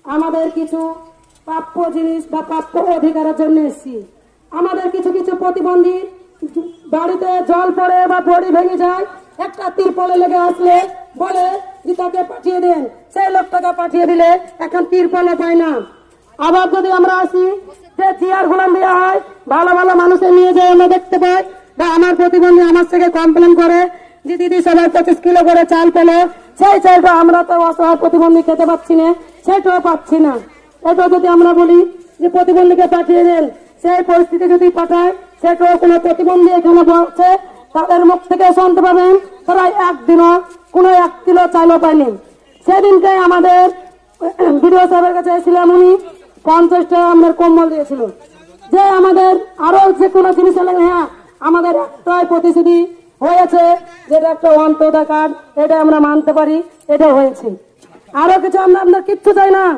আমাদের কিছু প্রাপ্য জিনিস বা প্রাপ্য অধিকারের জন্য এসেছি। আমাদের কিছু কিছু প্রতিবন্ধী বাড়িতে জল পড়ে বা দড়ি ভেঙে যায়, একটা তিরপলে লেগে আসলে বলে যে তাকে পাঠিয়ে দেন, সেই লোকটাকে পাঠিয়ে দিলে এখন তিরপলে পায় না। আবার যদি আমরা আসি যে চেয়ার গুলো দেওয়া হয়, ভালো ভালো মানুষের নিয়ে যায় আমরা দেখতে পাই, বা আমার প্রতিবন্ধী আমার থেকে কমপ্লেন করে যে দিদি সবাই 25 কিলো করে চাল পেলো, সেই চালটা আমরা তো অসহায় প্রতিবন্ধী খেতে পাচ্ছি না, সেটাও পাচ্ছি না। এটা যদি আমরা বলি যে প্রতিবন্ধীকে পাঠিয়ে দেন, সেই পরিস্থিতি যদি পাঠায়, সেটাও কোনো প্রতিবন্ধী এখানে বলছে তাদের মুখ থেকে শুনতে পাবেন তারা একদিনও কোনো 1 কিলো চালও পায়নি। সেদিনকে আমাদের বিডিও সাহেবের কাছে এসেছিলাম, উনি 50 টাকা আমাদের কম্বল দিয়েছিল। যে আমাদের আরো যে কোনো জিনিস এলে, হ্যাঁ আমাদের একটাই প্রতিশ্রুতি হয়েছে, যেটা একটা অন্তোদয় কার্ড, এটা আমরা মানতে পারি, এটা হয়েছে। আরো কিছু আমরা কিচ্ছু চাই না।